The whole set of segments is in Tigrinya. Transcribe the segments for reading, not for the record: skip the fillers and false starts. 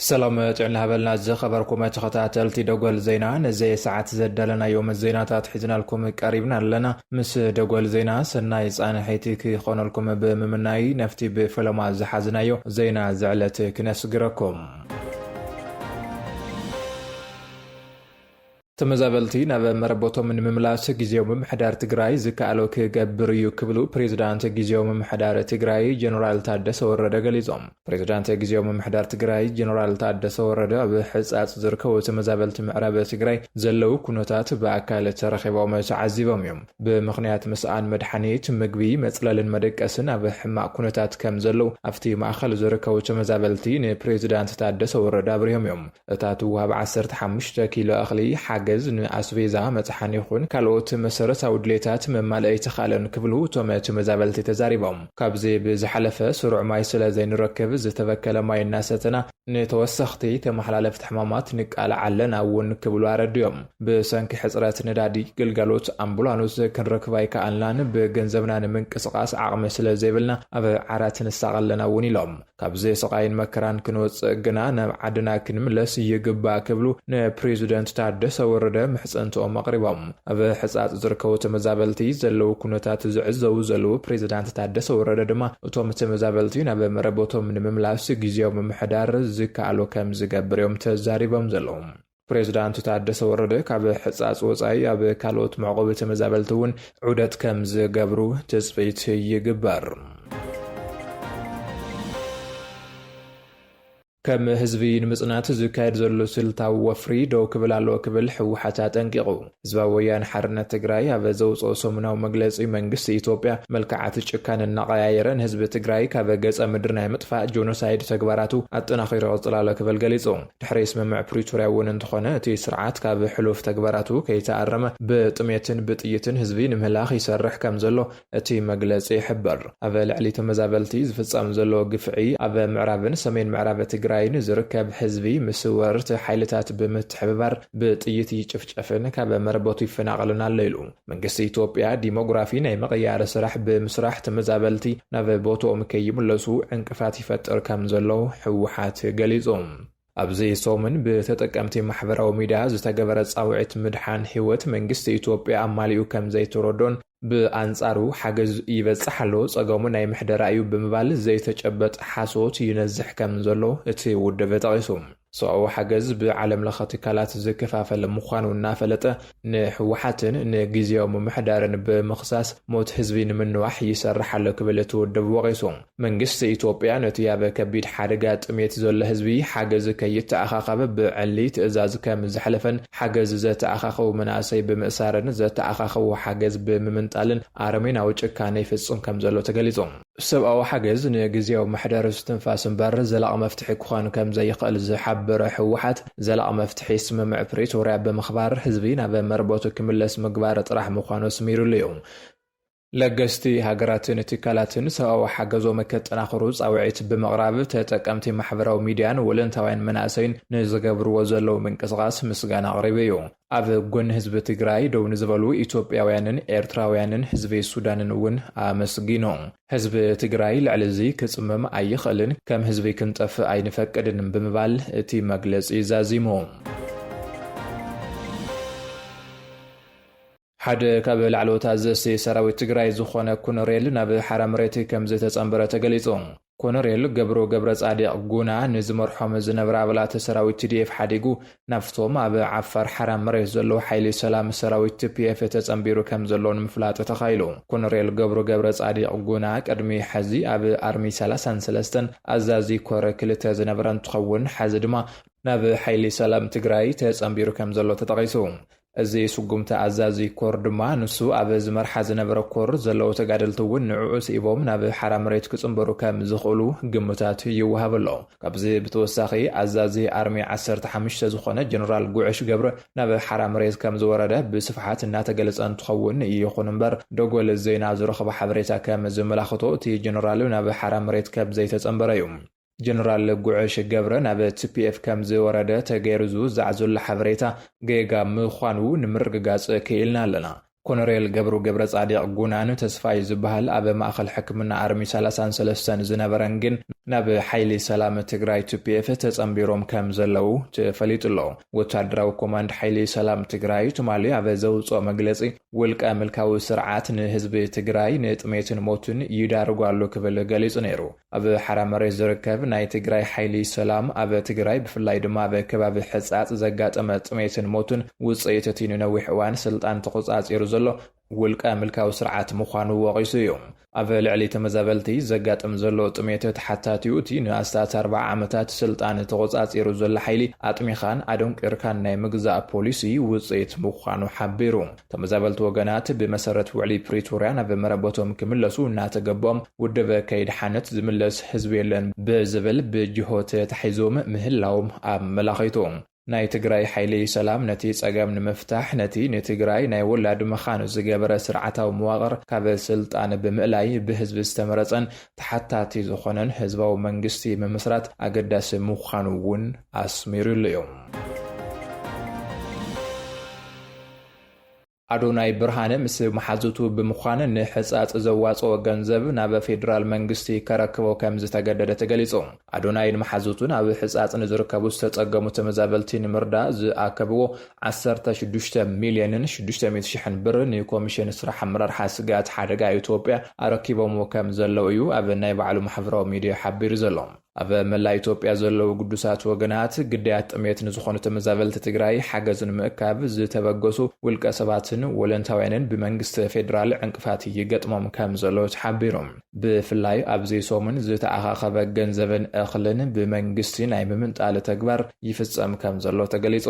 سلام تعلنا هبلنا خبركم تخطاتلتي دغول زينا زي ساعات زدلنا يوم الزينات حزنا لكم قريبنا لنا مس دغول زينا سناي صان حيتك يخون لكم بممناي نفتي بفلما زحزنايو زينا زعلت كنسغركم تمزابلتي ناب مربوتو من مملاس غيزيو ممحدار تግራይ ዝካአሎ ክገብር እዩ ክብሉ ፕሬዝዳንት ጊዜው መምሕዳር ትግራይ ጀነራል ታደሰ ወረደ ገሊጾም ፕሬዝዳንት ጊዜው መምሕዳር ትግራይ ጀነራል ታደሰ ወረደ ብሕጻጽ ዝርከቡ ተመዛበልቲ ምዕራብ ትግራይ ዘለው ኩነታት በአካል ተረኺቦም ተዓዚቦም እዮም ብምኽንያት መስአን መድሓኒት ምግቢ መጽለልን መደቀስን ኣብ ሕማቅ ኩነታት ከም ዘለው ኣብቲ ማእኸል ዝርከቡ ተመዛበልቲ ንፕሬዝዳንት ታደሰ ወረደ አብሪሆም እዮም እታቱ ኣብ 15 ኪሎ እኽሊ ገዝ ንአስቤዛ መጽሓን ይኹን ካልኦት መሰረታዊ ድሌታት መማልአይ ተኻለን ክብሉ ቶመት መዛበልቲ ተዛሪቦም ካብዚ ብዝሐለፈ ስሩዕ ማይ ስለ ዘይንረክብ ዝተበከለ ማይ እናሰተና ንተወሰኽቲ ተመሓላለፍቲ ሕማማት ንቃልዕ ኣለና እውን ክብሉ አረድዮም ብሰንኪ ሕፅረት ነዳዲ ግልጋሎት አምቡላንስ ክንረክብ ኣይከኣልናን ብገንዘብና ንምንቅስቃስ ዓቕሚ ስለ ዘይብልና ኣብ ዓራት ንሳቐለና እውን ኢሎም ካብዚ ስቃይን መከራን ክንወፅእ ግና ናብ ዓድና ክንምለስ ይግባእ ክብሉ ንፕሬዝዳንት ታደሰ ወረደ ምሕፀንቶም አቅሪቦም ኣብ ሕጻጽ ዝርከቡ ተመዛበልቲ ዘለው ኩነታት ዝዕዘቡ ዘለው ፕሬዝዳንት ታደሰ ወረደ ድማ እቶም ተመዛበልቲ ናብ መረቦቶም ንምምላስ ጊዜው መምሕዳር ዝካአሎ ከም ዝገብርዮም ተዛሪቦም ዘለው ፕሬዝዳንት ታደሰ ወረደ ካብ ሕጻጽ ወጻይ ኣብ ካልኦት መዕቆቢ ተመዛበልቲ እውን ዑደት ከም ዝገብሩ ተስፋይት ይግበር كم هزبي نمصنات زكايد زلو سلطاو وفري دو كبل على كبل حوحتا تنقيقو زباويان حرنة تقراي هذا زوصو سومناو مجلسي منقس إثيوبيا ملكعات الشكان النقايرن هزب تقراي كذا جزء مدرنا مدفع جونوسايد تكبراتو التناخير غطل على كبل جليزو تحريس مع بريتوريا وننتخنا تي سرعات كذا حلوف تكبراتو كي تعرم بتميتن بتيتن هزبين مهلاخ يسرح كم زلو تي مجلسي حبر هذا العلي تمزابلتي زفصام زلو قفعي هذا معرابن سمين معرابة تقراي راين زركب حزبي مسورت حيلتات بمتحبر بطيت يچفچفن كاب مربوط يفناقلنا الليلو منقس ኢትዮጵያ ዲሞግራፊ ናይ መቀያር ስራሕ ብምስራሕ ተመዛበልቲ ናብ ቦታኦም ከይምለሱ እንቅፋት ይፈጥር ከም ዘሎ ሕውሓት ገሊጾም ኣብዚ ሶምን በተጠቀምቲ ማሕበራዊ ሚዲያ ዝተገበረ ጻውዒት ምድሓን ህይወት መንግስቲ ኢትዮጵያ አማሊኡ ከም ዘይተረዶን በአንጻሩ ሓገዝ ይበጽሓሎ ጸገሙ ናይ ምሕደራ እዩ ብምባል ዘይተጨበጥ ሓሶት ይነዝሕ ከም ዘሎ እቲ ውድብ ተጠቂሱ ሰው ሓገዝ ብዓለም ለኸ ትካላት ዝከፋፈለ ምዃኑ እናፈለጠ ንሕወሓትን ንጊዜያዊ ምሕዳርን ብምኽሳስ ሞት ህዝቢ ንምንዋሕ ይሰርሕ ኣሎ ክብል ትውድብ ወቂሱ መንግስቲ ኢትዮጵያ ነቲ ያበ ከቢድ ሓደጋ ጥሜት ዘሎ ህዝቢ ሓገዝ ከይተኣኻኸበ ብዕሊ ትእዛዝ ከም ዝሕለፈን ሓገዝ ዘተኣኻኸቡ መናእሰይ ብምእሳርን ዘተኣኻኸቡ ሓገዝ ብምምንጣልን ኣረሜናዊ ጭካኔ ይፍጽም ከም ዘሎ ተገሊጹ ሰብኣዊ ሓገዝ ንጊዜያዊ ምሕዳር ዝተንፋስ እምበር ዘላቕ መፍትሒ ክኾን ከም ዘይኽእል ዝሓበረ ሕወሓት ዘላቕ መፍትሒ ስምምዕ ፕሪቶርያ ብምኽባር ህዝቢ ናብ መርቦቱ ክምለስ ምግባር ጥራሕ ምዃኑ ስሚሩሉ እዩ ለገስቲ ሃገራትን ትካላትን ሰብኣዊ ሓገዞም ከጠናኽሩ ጻውዒት ብምቕራብ ተጠቀምቲ ማሕበራዊ ሚድያን ወለንታውያን መናእሰይን ንዝገብርዎ ዘለው ምንቅስቓስ ምስጋና ኣቕሪቡ እዩ ኣብ ጎን ህዝቢ ትግራይ ደው ንዝበሉ ኢትዮጵያውያንን ኤርትራውያንን ህዝቢ ሱዳንን እውን ኣመስጊኖም ህዝቢ ትግራይ ልዕልዚ ክጽምም ኣይኽእልን ከም ህዝቢ ክንጠፍ ኣይንፈቅድን ብምባል እቲ መግለጺ ዛዚሙ ሓደ ካብ ላዕሎታ ዘሲ ሰራዊት ትግራይ ዝኾነ ኮሎኔል ናብ ሓራ መሬት ከም ዝተጸምበረ ተገሊጹ ኮሎኔል ገብረ ጻዲቅ ጉና ንዝመርሖም ዝነበረ ኣባላት ሰራዊት TDF ሓዲጉ ናፍቶም ኣብ ዓፋር ሓራ መሬት ዘሎ ሓይሊ ሰላም ሰራዊት TPF ተጸምቢሩ ከም ዘሎ ንምፍላጥ ተኻይሉ ኮሎኔል ገብረ ጻዲቅ ጉና ቀድሚ ሕዚ ኣብ ኣርሚ 33 ኣዛዚ ኮር ክልተ ዝነበረ እንትኸውን ሕዚ ድማ ናብ ሓይሊ ሰላም ትግራይ ተጸምቢሩ ከም ዘሎ ተጠቂሱ እዚ ስጉምታ ኣዛዚ ኮር ድማ ንሱ ኣብ ዝመርሓ ዝነበረ ኮር ዘለው ተጋደልቲ እውን ንዕኡ ሲቦም ናብ ሓራ መሬት ክጽምበሩ ከም ዝኽእሉ ግምታት ይወሃበሎ ካብዚ ብተወሳኺ ኣዛዚ ኣርሚ 15 ዝኾነ ጀነራል ጉዕሽ ገብረ ናብ ሓራ መሬት ከም ዝወረደ ብስፍሓት እናተገለጸ እንትኸውን ይኹን እምበር ደጎል ዜና ዝረኸበ ሓበሬታ ከም ዝመላኽቶ እቲ ጀነራል ናብ ሓራ መሬት ከም ዘይተጸምበረ እዩ ጀነራል ጉዕሽ ገብረ ናብ TPF ከም ዝወረደ ተገይርዙ ዛዕዙል ሓበሬታ ገጋ ምዃኑ ንምርግጋጽ ክኢልና ኣለና ኮሎኔል ገብሩ ገብረ ጻዲቅ ጉናኑ ተስፋይ ዝበሃል ኣብ ማእኸል ሕክምና ኣርሚ 33 ዝነበረን ግን ናብ ሓይሊ ሰላም ትግራይ TPF ተጸምቢሮም ከም ዘለው ተፈሊጡሎ ወታደራዊ ኮማንድ ሓይሊ ሰላም ትግራይ ትማሊ ኣብ ዘውፅኦ መግለጺ ውልቀ ምልካዊ ስርዓት ንህዝቢ ትግራይ ንጥሜትን ሞትን ይዳርጓሉ ክብል ገሊጹ ነይሩ ኣብ ሓራ መሬት ዝርከብ ናይ ትግራይ ሓይሊ ሰላም ኣብ ትግራይ ብፍላይ ድማ ኣብ ከባቢ ሕጻጽ ዘጋጠመ ጥሜትን ሞትን ውጽኢት እቲ ንነዊሕ እዋን ስልጣን ተቆጻጺሩ ዘሎ ውልቀ ምልካዊ ስርዓት ምዃኑ ወቂሱ እዩ ኣብ ልዕሊ ተመዛበልቲ ዘጋጥም ዘሎ ጥሜት ተሓታቲኡ እቲ ንኣስታት 40 ዓመታት ስልጣን ተቆጻጺሩ ዘሎ ሓይሊ ኣጥሚኻን ኣደንቂርካን ናይ ምግዛእ ፖሊሲ ውጽኢት ምዃኑ ሓቢሩ ተመዛበልቲ ወገናት ብመሰረት ውዕሊ ፕሪቶሪያ ናብ መረበቶም ክምለሱ እናተገቦም ውድብ ከይድ ሓነት ዝምለስ ህዝቢ የለን ብዝብል ብጅሆት ተሒዞም ምህላዎም ኣመላኺቱ ናይ ትግራይ ሓይሊ ሰላም ነቲ ጸገም ንምፍታሕ ነቲ ንትግራይ ናይ ወላድ መኻኑ ዝገበረ ስርዓታዊ መዋቕር ካብ ስልጣን ብምእላይ ብህዝቢ ዝተመረጸን ተሓታቲ ዝኾነን ህዝባዊ መንግስቲ ምምስራት ኣገዳሲ ምዃኑ እውን ኣስሚሩሉ እዩ ኣዶናይ ብርሃነ ምስ መሓዙቱ ብምዃን ንሕጻጽ ዘዋጽኦ ገንዘብ ናብ ፌደራል መንግስቲ ከረክቦ ከም ዝተገደደ ተገሊጹ ኣዶናይ ንመሓዙቱን ኣብ ሕጻጽ ንዝርከቡ ዝተጸገሙ ተመዛበልቲ ንምርዳእ ዝኣከብዎ 16 ሚልዮንን 600,000 ብር ንኮሚሽን ስራሕ ኣመራርሓ ስጋት ሓደጋ ኢትዮጵያ ኣረኪቦም ከም ዘለው እዩ ኣብ ናይ ባዕሉ ማሕበራዊ ሚድያ ሓቢሩ ዘሎ ኣብ መላ ኢትዮጵያ ዘለው ቅዱሳት ወገናት ግዳያት ጥሜት ንዝኾኑ ተመዛበልቲ ትግራይ ሓገዝን ምእካብ ዝተበገሱ ውልቀ ሰባትን ወለንታውያንን ብመንግስቲ ፌደራል ዕንቅፋት ይገጥሞም ከም ዘሎ ተሓቢሮም ብፍላይ ኣብዚ ሰሙን ዝተኣኻኸበ ገንዘብን እኽልን ብመንግስቲ ናይ ምምንጣል ተግባር ይፍጸም ከም ዘሎ ተገሊጹ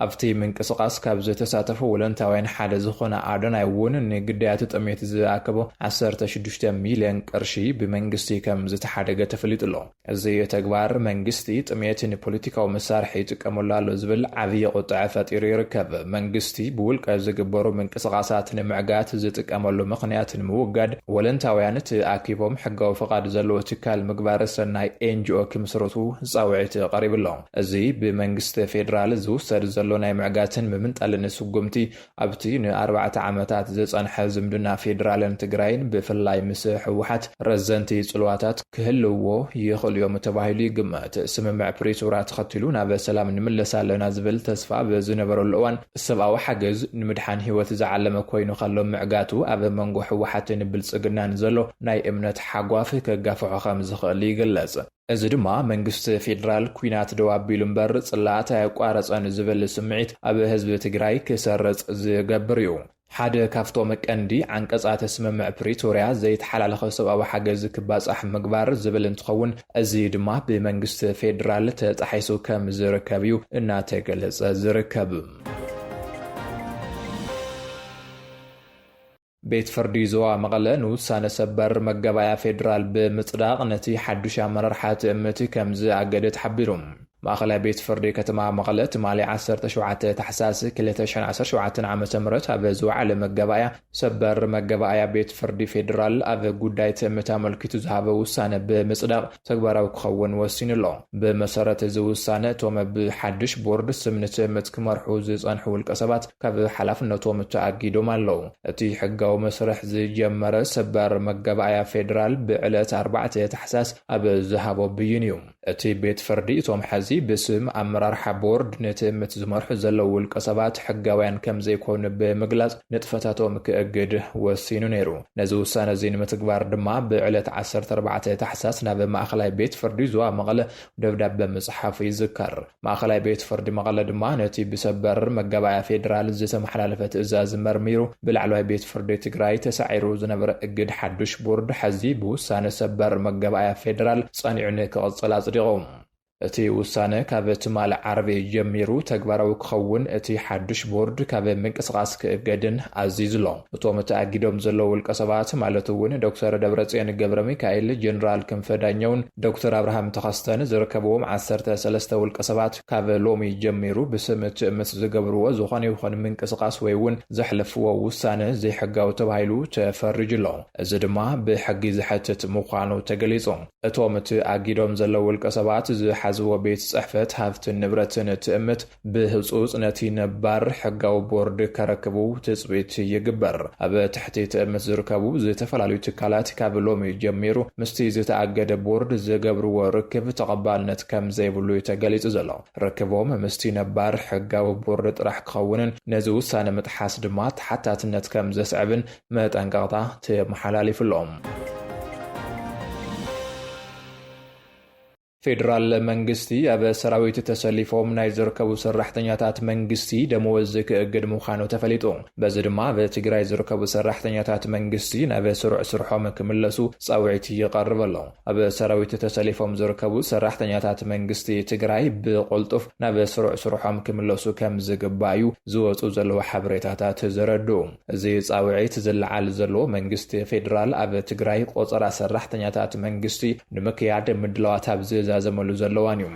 ኣብቲ ምንቅስቓስ ካብ ዝተሳተፉ ወለንታውያን ሓደ ዝኾነ ኣዶናይ እውን ንግዳያት ጥሜት ዝኣከቦ 16 ሚልዮን ቅርሺ ብመንግስቲ ከም ዝተሓደገ ተፈሊጡሎ እዚ ተግባር መንግስቲ ጥሜት ንፖለቲካዊ መሳርሒ ይጥቀመሉ ኣሎ ዝብል ዓብዪ ቁጥዐ ፈጢሩ ይርከብ መንግስቲ ብውልቀ ዝግበሩ ምንቅስቓሳት ንምዕጋት ዝጥቀመሉ ምኽንያት ንምውጋድ ወለንታውያን ተኣኪቦም ሕጋዊ ፍቓድ ዘለዎ ትካል ምግባር ሰናይ NGO ክምስርቱ ጻውዒት ቀሪብሎ እዚ ብመንግስቲ ፌደራል ዝውሰድ ዘሎ ናይ ምዕጋትን ምምንጣልን ስጉምቲ ኣብቲ ን4 ዓመታት ዝጸንሐ ዝምድና ፌደራልን ትግራይን ብፍላይ ምስ ሕወሓት ረዘንቲ ጽልዋታት ክህልዎ ይኽእሉ እዮም ተባሂሉ ይግመት ስምምዕ ፕሪቶሪያ ተኸቲሉ ናብ ሰላም ንምለስ ኣለና ዝብል ተስፋ ብዝነበረሉ እዋን ሰብኣዊ ሓገዝ ንምድሓን ህይወት ዝዓለመ ኮይኑ ከሎ ምዕጋቱ ኣብ መንጎ ሕወሓትን ብልጽግናን ዘሎ ናይ እምነት ሓጓፍ ከጋፍሖ ከም ዝኽእል ይግለጽ እዚ ድማ መንግስቲ ፌደራል ኩናት ደው ኣቢሉ እምበር ጽላእት ኣይቋረጸን ዝብል ስምዒት ኣብ ህዝቢ ትግራይ ክሰርጽ ዝገብር እዩ ሓደ ካብቶም ቀንዲ ዓንቀጻት ስምምዕ ፕሪቶሪያ ዘይተሓላለኸ ሰብኣዊ ሓገዝ ክባጻሕ ምግባር ዝብል እንትኸውን እዚ ድማ ብመንግስቲ ፌደራል ተጣሒሱ ከም ዝርከብ እዩ እናተገለጸ ዝርከብ ቤት ፍርዲ ዞባ መቐለ ንውሳነ ሰበር መገባያ ፌደራል ብምጽዳቕ ነቲ ሓዱሽ ኣመራርሓ ትእምት ከም ዝኣገደ ተሓቢሩ ማእኸላይ ቤት ፍርዲ ከተማ መቐለ ትማሊ 17 ታሕሳስ 2017 ዓ.ም ኣብ ዝወዓለ መገባያ ሰበር መገባያ ቤት ፍርዲ ፌደራል ኣብ ጉዳይ ትእምት ኣመልኪቱ ዝሃበ ውሳነ ብምጽዳቕ ተግባራዊ ክኸውን ወሲኑሎ ብመሰረት እዚ ውሳነ እቶም ብሓድሽ ቦርድ ስምኒ ትእምት ክመርሑ ዝጸንሑ ውልቀ ሰባት ካብ ሓላፍነቶም ተኣጊዶም ኣለዉ እቲ ሕጋዊ መስርሕ ዝጀመረ ሰበር መገባያ ፌደራል ብዕለት 4 ታሕሳስ ኣብ ዝሃቦ ብይን እዩ እቲ ቤት ፍርዲ እቶም ሕዚ باسم أمرار حبورد نتمت زمرح زلو والقصبات حقاوين كم زيكون بمجلس نتفتاتهم كأجد والسينو نيرو نزو سنة زين متقبار دما بعلة 14 تحساسنا بمأخلاي بيت فردي زوا مغلا دبدب بمصحفي ذكر مأخلاي بيت فردي مغلا دما نتي بسبر مقابع فيدرال زيسم حلالفة إزاز مرميرو بالعلوي بيت فردي تقراي تسعيرو زنبر اجد حدوش بورد حزيبو سانة سبر مقابع فيدرال صانعني كغصلات رغم እቲ ውሳነ ካብ ትማል ዓረቢ ጀሚሩ ተግባራዊ ክኸውን እቲ ሓድሽ ቦርድ ካብ ምንቅስቓስ ክእገድን ኣዚዝሎ እቶም ተኣጊዶም ዘለዉ ውልቀ ሰባት ማለት እውን ዶክተር ደብረጽዮን ገብረ ሚካኤል ጀነራል ክንፈ ዳኘውን ዶክተር አብርሃም ተኸስተን ዝርከብዎም 13 ውልቀ ሰባት ካብ ሎሚ ጀሚሩ ብስም ትእምት ዝገብርዎ ዝኾነ ይኹን ምንቅስቓስ ወይ እውን ዘሕልፍዎ ውሳነ ዘይሕጋዊ ተባሂሉ ተፈርጅሎ እዚ ድማ ብሕጊ ዝሕትት ምዃኑ ተገሊጹ እቶም ተኣጊዶም ዘለዉ ውልቀ ሰባት ዝሓዝዎ ቤት ጽሕፈት ሃብትን ንብረትን ትእምት ብህጹጽ ነቲ ነባር ሕጋዊ ቦርድ ከረክቡ ትጽቢት ይግበር። ኣብ ትሕቲ ትእምት ዝርከቡ ዝተፈላለዩ ትካላት ካብ ሎሚ ጀሚሩ ምስቲ ዝተኣገደ ቦርድ ዝገብርዎ ርክብ ተቐባልነት ከም ዘይብሉ ተገሊጹ ዘሎ። ርክቦም ምስቲ ነባር ሕጋዊ ቦርድ ጥራሕ ክኸውንን ነዚ ውሳነ ምጥሓስ ድማ ተሓታትነት ከም ዘስዕብን መጠንቀቕታ ተመሓላሊፉሎም። ፌደራል መንግስቲ ኣብ ሰራዊት ተሰሊፎም ናይ ዝርከቡ ሰራሕተኛታት መንግስቲ ደመወዝ ክእግድ ምዃኑ ተፈሊጡ። በዚ ድማ በትግራይ ዝርከቡ ሰራሕተኛታት መንግስቲ ናብ ስሩዕ ስርሖም ክምለሱ ጻውዒት ይቐርብ ኣሎ። ኣብ ሰራዊት ተሰሊፎም ዝርከቡ ሰራሕተኛታት መንግስቲ ትግራይ ብቁልጡፍ ናብ ስሩዕ ስርሖም ክምለሱ ከም ዝግባዩ ዝወጹ ዘለዉ ሓበሬታታት ዘረድኡ። እዚ ጻውዒት ዝለዓል ዘሎ መንግስቲ ፌደራል ኣብ ትግራይ ቆጸራ ሰራሕተኛታት መንግስቲ ንምክያድ ምድላዋት ኣብ ዘመሉ ዘለዋን እዩ።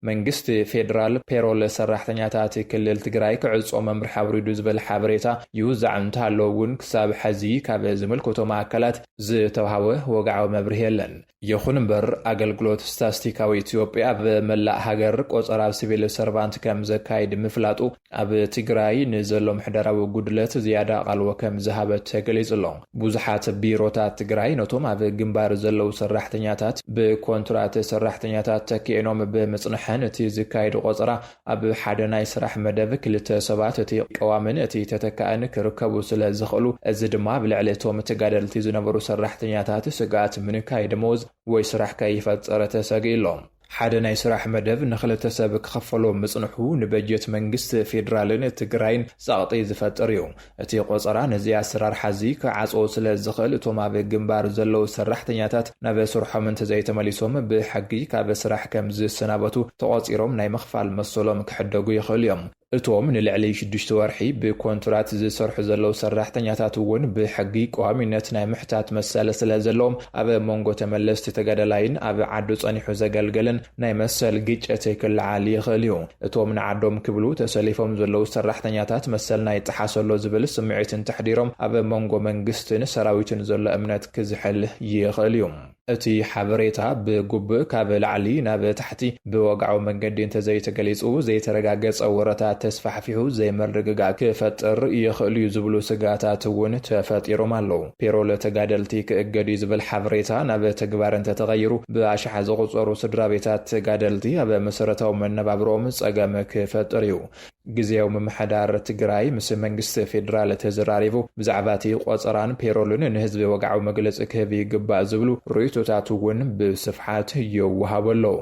መንግስቲ ፌደራል ፔሮል ሰራሕተኛታት ክልል ትግራይ ክዕጾ መምርሒ አውሪዱ ዝብል ሓበሬታ ይውዛዕ እንተሃለውን ክሳብ ሕዚ ካብ ዝምልከቶም ኣካላት ዝተዋሃበ ወግዓዊ መብርሂ የለን። ይኹን እምበር ኣገልግሎት ስታቲስቲካዊ ኢትዮጵያ ኣብ መላእ ሃገር ቆጸራ ሲቪል ሰርቫንት ከም ዘካይድ ምፍላጡ ኣብ ትግራይ ንዘሎ ምሕደራዊ ጉድለት ዝያዳ ቃልዎ ከም ዝሃበት ተገሊጹ ኣሎ። ብዙሓት ቢሮታት ትግራይ ነቶም ኣብ ግንባር ዘለዉ ሰራሕተኛታት ብኮንትራት ሰራሕተኛታት ተኪኤኖም ብምጽንሕ እቲ ዝካይድ ቆጸራ ኣብ ሓደ ናይ ስራሕ መደብ ክልተ ሰባት እቲ ቀዋምን እቲ ተተካእን ክርከቡ ስለ ዝኽእሉ እዚ ድማ ብልዕሊ እቶም ተጋደልቲ ዝነበሩ ሰራሕተኛታት ስጋት ምንካይ ደመወዝ ወይ ስራሕ ከይፈጸረ ተሰጊኢሎም። ሓደ ናይ ስራሕ መደብ ንኽልተ ሰብ ክኸፈሎ ምጽንሑ ንበጀት መንግስቲ ፌደራልን ትግራይን ጻቕጢ ዝፈጥር እዩ። እቲ ቆጸራ ነዚ ኣሰራርሓ እዚ ክዓጾ ስለ ዝኽእል እቶም ኣብ ግንባር ዘለዉ ሰራሕተኛታት ናብ ስርሖም እንተዘይተመሊሶም ብሕጊ ካብ ስራሕ ከም ዝሰናበቱ ተቖጺሮም ናይ ምኽፋል መሰሎም ክሕደጉ ይኽእሉ እዮም። እቶም ንልዕሊ 6 ወርሒ ብኮንትራት ዝሰርሑ ዘለዉ ሰራሕተኛታት እውን ብሕጊ ቀዋሚነት ናይ ምሕታት መሰለ ስለ ዘለዎም ኣብ መንጎ ተመለስቲ ተጋደላይን ኣብ ዓዱ ጸኒሑ ዘገልገለን ናይ መሰል ግጭት ክለዓል ይኽእል እዩ። እቶም ንዓዶም ክብሉ ተሰሊፎም ዘለዉ ሰራሕተኛታት መሰል ናይ ጥሓሰሎ ዝብል ስምዒትን ተሕዲሮም ኣብ መንጎ መንግስትን ሰራዊትን ዘሎ እምነት ክዝሕል ይኽእል እዩ። እቲ ሓበሬታ ብጉብእ ካብ ላዕሊ ናብ ታሕቲ ብወግዓዊ መንገዲ እንተዘይተገሊጹ ዘይተረጋገጸ ወረታት ተስፋሕፊሑ ዘይመርግጋእ ክፈጥር ይኽእል እዩ ዝብሉ ስጋታት እውን ተፈጢሮም ኣለዉ። ፔሮል ተጋደልቲ ክእገድ ዝብል ሓበሬታ ናብ ተግባር እንተተቐይሩ ብኣሽሓ ዝቑጸሩ ስድራ ቤታት ተጋደልቲ ኣብ መሰረታዊ መነባብሮኦም ጸገም ክፈጥር እዩ። ጊዜያዊ ምምሕዳር ትግራይ ምስ መንግስቲ ፌደራል ተዘራሪቡ ብዛዕባ እቲ ቆጸራን ፔሮልን ንህዝቢ ወግዓዊ መግለጺ ክህብ ይግባእ ዝብሉ ርእቶታት እውን ብስፍሓት ይወሃቡ ኣለዉ።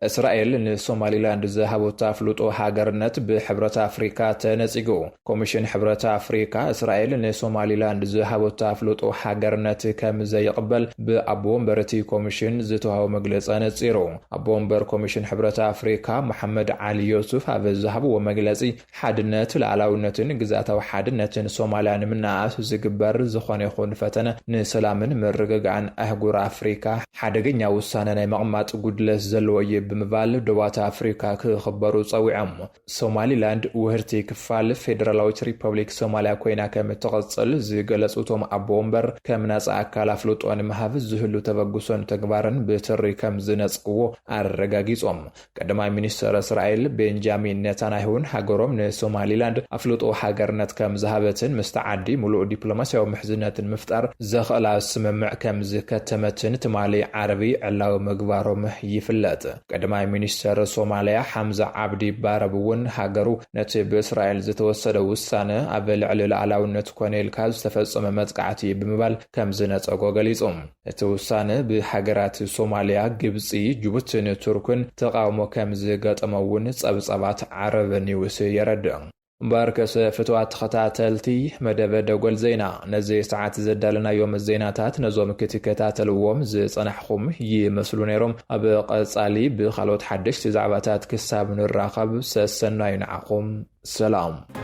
እስራኤል ንሶማሊላንድ ዝሃቦታ ፍሉጦ ሃገርነት ብሕብረት አፍሪካ ተነጺጉ። ኮሚሽን ሕብረት አፍሪካ እስራኤል ንሶማሊላንድ ዝሃቦታ ፍሉጦ ሃገርነት ከም ዘይቅበል ብኣቦ ወንበር እቲ ኮሚሽን ዝተዋሃቦ መግለጺ ነጺሩ። ኣቦ ወንበር ኮሚሽን ሕብረት አፍሪካ መሐመድ ዓሊ ዮሱፍ ኣብ ዝሃብዎ መግለጺ ሓድነት ሉዓላውነትን ግዛታዊ ሓድነትን ሶማልያ ንምንኣስ ዝግበር ዝኾነ ይኹን ፈተነ ንሰላምን ምርግጋእን ኣህጉር አፍሪካ ሓደገኛ ውሳነ ናይ መቕማጥ ጉድለት ዘለዎ ብምባል ደቡብ አፍሪካ ክኽበሩ ጸዊዖም። ሶማሊላንድ ውህርቲ ክፋል ፌደራላዊት ሪፐብሊክ ሶማልያ ኮይና ከም እትቕጽል ዝገለጹቶም ኣቦ ወንበር ከም ነጻ ኣካል ኣፍልጦ ንምሃብ ዝህሉ ተበግሶን ተግባርን ብትሪ ከም ዝነጽቅዎ ኣረጋጊጾም። ቀዳማይ ሚኒስትር እስራኤል ቤንጃሚን ኔታንያሁን ሃገሮም ንሶማሊላንድ ኣፍልጦ ሃገርነት ከም ዝሃበትን ምስ ዓዲ ሙሉእ ዲፕሎማስያዊ ምሕዝነትን ምፍጣር ዘኽእላ ስምምዕ ከም ዝከተመትን ትማሊ ዓረቢ ዕላዊ ምግባሮም ይፍለጥ። ቀዳማይ ሚኒስትር ሶማልያ ሐምዛ ዓብዲ ባረብ እውን ሃገሩ ነቲ ብእስራኤል ዝተወሰደ ውሳነ ኣብ ልዕሊ ሉዓላውነት ኮነ ኢልካ ዝተፈጸመ መጥቃዕቲ ብምባል ከም ዝነጸጎ ገሊጾም። እቲ ውሳነ ብሃገራት ሶማልያ፣ ግብጺ፣ ጅቡቲን ቱርክን ተቃውሞ ከም ዝገጠመ እውን ጸብጸባት ዓረብ ኒውስ የረድእ። ባርከሰ ፍትዋት ተኸታተልቲ መደበ ደጎል ዜና ነዚ ሰዓት ዘዳለናዮም ዜናታት ነዞም ክትከታተልዎም ዝጸናሕኹም ይመስሉ ነይሮም። ኣብ ቀጻሊ ብኻልኦት ሓደሽቲ ዛዕባታት ክሳብ ንራኸብ ሰሰናይ ንዓኹም። ሰላም።